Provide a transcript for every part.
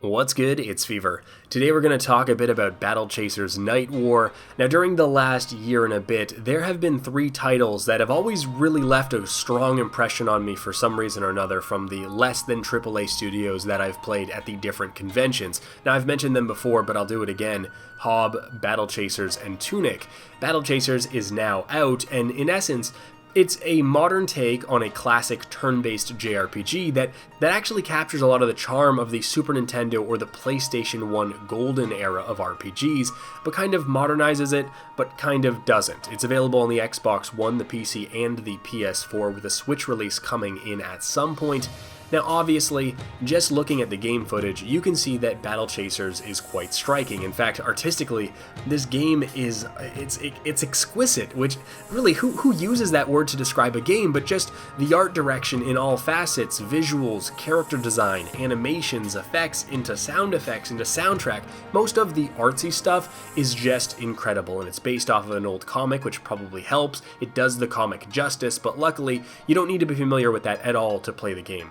What's good? It's Fevir. Today we're going to talk a bit about Battle Chasers Nightwar. Now during the last year and a bit, there have been 3 titles that have always really left a strong impression on me for some reason or another from the less than AAA studios that I've played at the different conventions. Now I've mentioned them before, but I'll do it again. Hob, Battle Chasers, and Tunic. Battle Chasers is now out, and in essence, it's a modern take on a classic turn-based JRPG that actually captures a lot of the charm of the Super Nintendo or the PlayStation 1 golden era of RPGs, but kind of modernizes it, but kind of doesn't. It's available on the Xbox One, the PC, and the PS4, with a Switch release coming in at some point. Now obviously, just looking at the game footage, you can see that Battle Chasers is quite striking. In fact, artistically, this game is, it's exquisite, which really, who uses that word to describe a game, but just the art direction in all facets, visuals, character design, animations, effects, into sound effects, into soundtrack. Most of the artsy stuff is just incredible, and it's based off of an old comic, which probably helps. It does the comic justice, but luckily, you don't need to be familiar with that at all to play the game.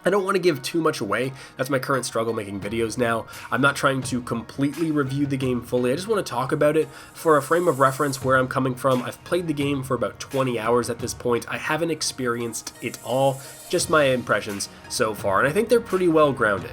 I don't want to give too much away. That's my current struggle making videos now. I'm not trying to completely review the game fully. I just want to talk about it for a frame of reference where I'm coming from. I've played the game for about 20 hours at this point. I haven't experienced it all, just my impressions so far, and I think they're pretty well grounded.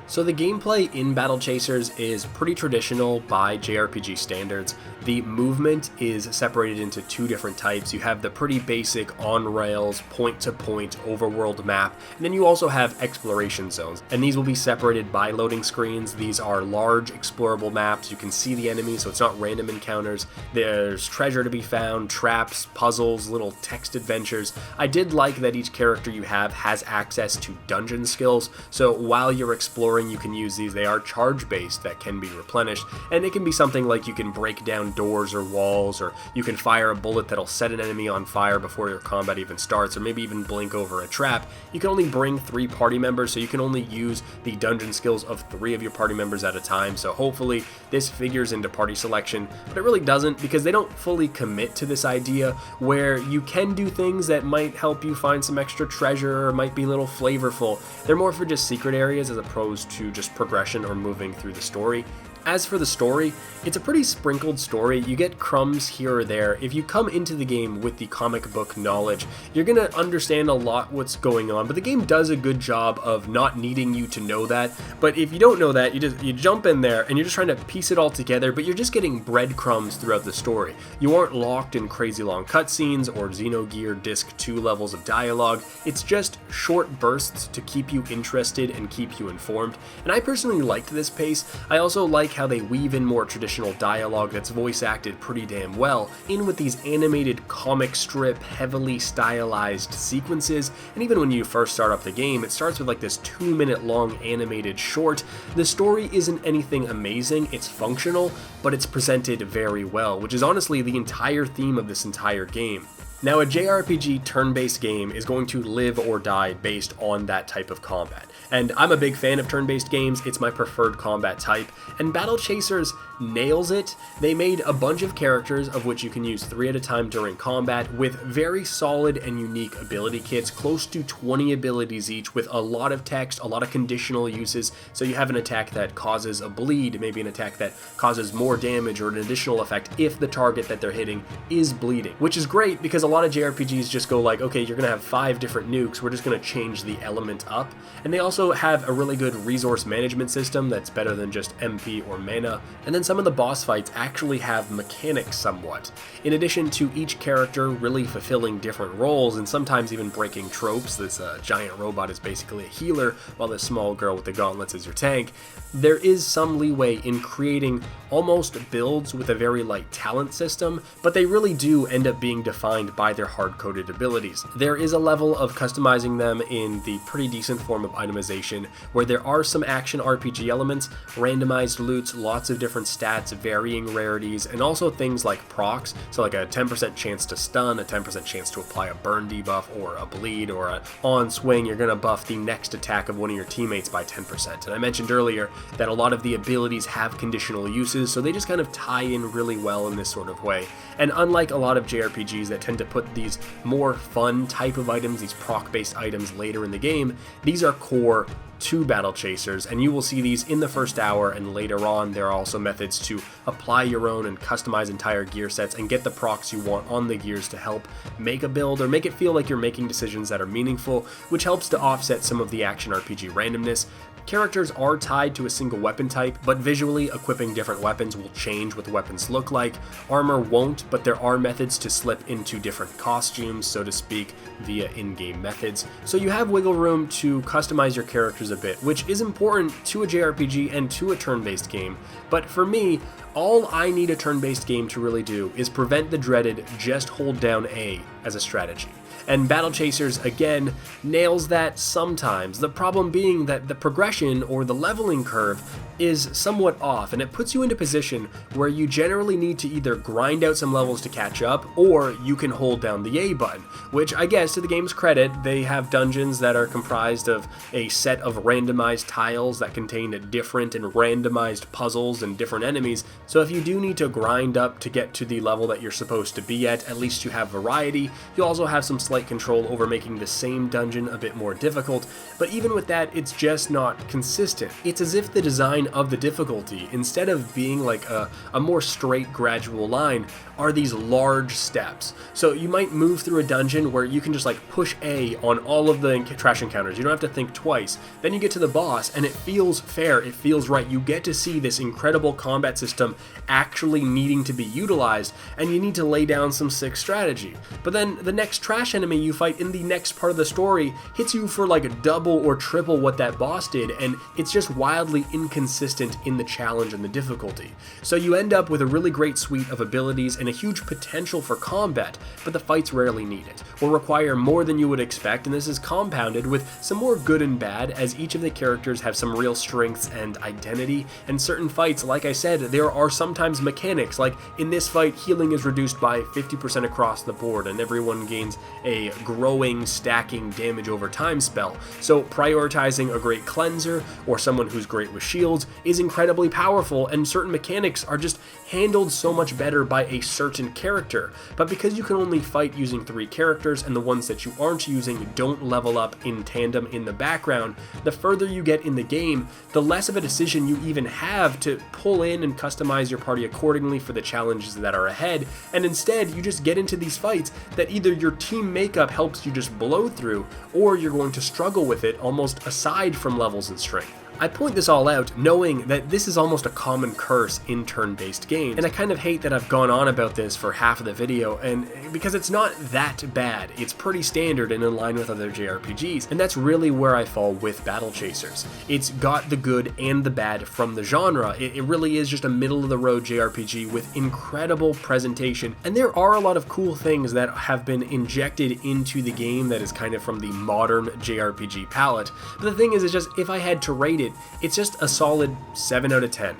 So the gameplay in Battle Chasers is pretty traditional by JRPG standards. The movement is separated into 2 different types. You have the pretty basic on-rails, point-to-point overworld map, and then you also have exploration zones. And these will be separated by loading screens. These are large explorable maps. You can see the enemies, so it's not random encounters. There's treasure to be found, traps, puzzles, little text adventures. I did like that each character you have has access to dungeon skills, so while you're exploring, you can use these. They are charge-based that can be replenished, and it can be something like you can break down doors or walls, or you can fire a bullet that'll set an enemy on fire before your combat even starts, or maybe even blink over a trap. You can only bring 3 party members, so you can only use the dungeon skills of 3 of your party members at a time, so hopefully this figures into party selection, but it really doesn't because they don't fully commit to this idea where you can do things that might help you find some extra treasure or might be a little flavorful. They're more for just secret areas as opposed to just progression or moving through the story. As for the story, it's a pretty sprinkled story. You get crumbs here or there. If you come into the game with the comic book knowledge, you're going to understand a lot what's going on, but the game does a good job of not needing you to know that. But if you don't know that, you jump in there and you're just trying to piece it all together, but you're just getting breadcrumbs throughout the story. You aren't locked in crazy long cutscenes or Xenogear Disc 2 levels of dialogue. It's just short bursts to keep you interested and keep you informed. And I personally liked this pace. I also like how they weave in more traditional dialogue that's voice acted pretty damn well in with these animated comic strip heavily stylized sequences. And even when you first start up the game, it starts with like this 2-minute long animated short. The story isn't anything amazing, it's functional, but it's presented very well, which is honestly the entire theme of this entire game. Now, a JRPG turn-based game is going to live or die based on that type of combat. And I'm a big fan of turn-based games, it's my preferred combat type, and Battle Chasers nails it. They made a bunch of characters, of which you can use 3 at a time during combat, with very solid and unique ability kits, close to 20 abilities each, with a lot of text, a lot of conditional uses. So you have an attack that causes a bleed, maybe an attack that causes more damage or an additional effect if the target that they're hitting is bleeding, which is great because a lot of JRPGs just go like, okay, you're gonna have 5 different nukes, we're just gonna change the element up. And they also have a really good resource management system that's better than just MP or mana, and then some of the boss fights actually have mechanics somewhat. In addition to each character really fulfilling different roles and sometimes even breaking tropes, this giant robot is basically a healer while this small girl with the gauntlets is your tank, there is some leeway in creating almost builds with a very light talent system, but they really do end up being defined by their hard-coded abilities. There is a level of customizing them in the pretty decent form of itemization, where there are some action RPG elements, randomized loots, lots of different stats, varying rarities, and also things like procs, so like a 10% chance to stun, a 10% chance to apply a burn debuff, or a bleed, or an on swing, you're going to buff the next attack of one of your teammates by 10%. And I mentioned earlier that a lot of the abilities have conditional uses, so they just kind of tie in really well in this sort of way. And unlike a lot of JRPGs that tend to put these more fun type of items, these proc-based items later in the game, these are core to Battle Chasers, and you will see these in the first hour, and later on there are also methods to apply your own and customize entire gear sets and get the procs you want on the gears to help make a build or make it feel like you're making decisions that are meaningful, which helps to offset some of the action RPG randomness. Characters are tied to a single weapon type, but visually equipping different weapons will change what the weapons look like. Armor won't, but there are methods to slip into different costumes, so to speak, via in-game methods. So you have wiggle room to customize your characters a bit, which is important to a JRPG and to a turn-based game. But for me, all I need a turn-based game to really do is prevent the dreaded just hold down A as a strategy. And Battle Chasers, again, nails that sometimes, the problem being that the progression or the leveling curve is somewhat off, and it puts you into a position where you generally need to either grind out some levels to catch up, or you can hold down the A button, which I guess to the game's credit, they have dungeons that are comprised of a set of randomized tiles that contain different and randomized puzzles and different enemies, so if you do need to grind up to get to the level that you're supposed to be at least you have variety. You also have some slight control over making the same dungeon a bit more difficult, but even with that, it's just not consistent. It's as if the design of the difficulty, instead of being like a more straight gradual line, are these large steps. So you might move through a dungeon where you can just like push A on all of the trash encounters. You don't have to think twice. Then you get to the boss and it feels fair, it feels right. You get to see this incredible combat system actually needing to be utilized, and you need to lay down some sick strategy. But then the next trash enemy you fight in the next part of the story hits you for like double or triple what that boss did, and it's just wildly inconsistent in the challenge and the difficulty. So you end up with a really great suite of abilities and a huge potential for combat, but the fights rarely need it, or require more than you would expect, and this is compounded with some more good and bad, as each of the characters have some real strengths and identity, and certain fights, like I said, there are sometimes mechanics, like in this fight, healing is reduced by 50% across the board, and everyone gains a growing, stacking damage over time spell, so prioritizing a great cleanser, or someone who's great with shields, is incredibly powerful, and certain mechanics are just handled so much better by a certain character. But because you can only fight using 3 characters, and the ones that you aren't using don't level up in tandem in the background, the further you get in the game, the less of a decision you even have to pull in and customize your party accordingly for the challenges that are ahead, and instead you just get into these fights that either your team makeup helps you just blow through, or you're going to struggle with it almost aside from levels and strength. I point this all out knowing that this is almost a common curse in turn-based games, and I kind of hate that I've gone on about this for half of the video, and because it's not that bad, it's pretty standard and in line with other JRPGs, and that's really where I fall with Battle Chasers. It's got the good and the bad from the genre. It really is just a middle-of-the-road JRPG with incredible presentation, and there are a lot of cool things that have been injected into the game that is kind of from the modern JRPG palette, but the thing is, it's just, if I had to rate it, it's just a solid 7 out of 10.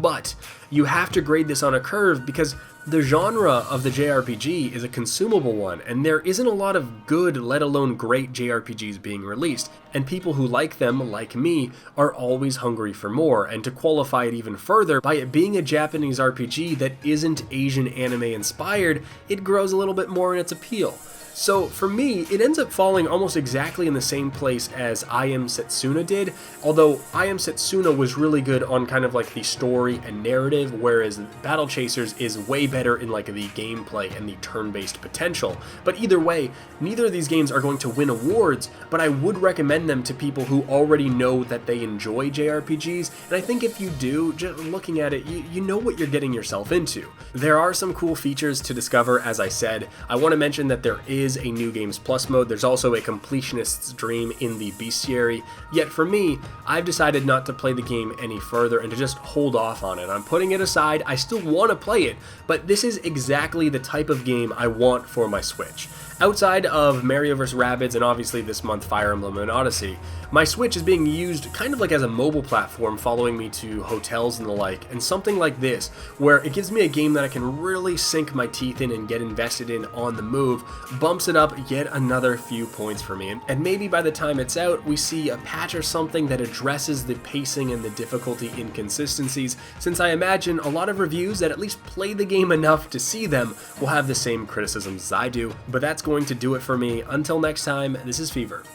But you have to grade this on a curve because the genre of the JRPG is a consumable one, and there isn't a lot of good, let alone great JRPGs being released, and people who like them, like me, are always hungry for more, and to qualify it even further, by it being a Japanese RPG that isn't Asian anime inspired, it grows a little bit more in its appeal. So for me, it ends up falling almost exactly in the same place as I Am Setsuna did, although I Am Setsuna was really good on kind of like the story and narrative, whereas Battle Chasers is way better in like the gameplay and the turn-based potential. But either way, neither of these games are going to win awards, but I would recommend them to people who already know that they enjoy JRPGs, and I think if you do, just looking at it, you know what you're getting yourself into. There are some cool features to discover, as I said. I want to mention that there is a New Games Plus mode. There's also a completionist's dream in the bestiary, yet for me, I've decided not to play the game any further and to just hold off on it. I'm putting it aside. I still want to play it, but this is exactly the type of game I want for my Switch. Outside of Mario vs. Rabbids and obviously this month Fire Emblem and Odyssey, my Switch is being used kind of like as a mobile platform, following me to hotels and the like, and something like this, where it gives me a game that I can really sink my teeth in and get invested in on the move, bumps it up yet another few points for me, and maybe by the time it's out, we see a patch or something that addresses the pacing and the difficulty inconsistencies, since I imagine a lot of reviews that at least play the game enough to see them will have the same criticisms as I do, but that's going to do it for me. Until next time, this is Fevir.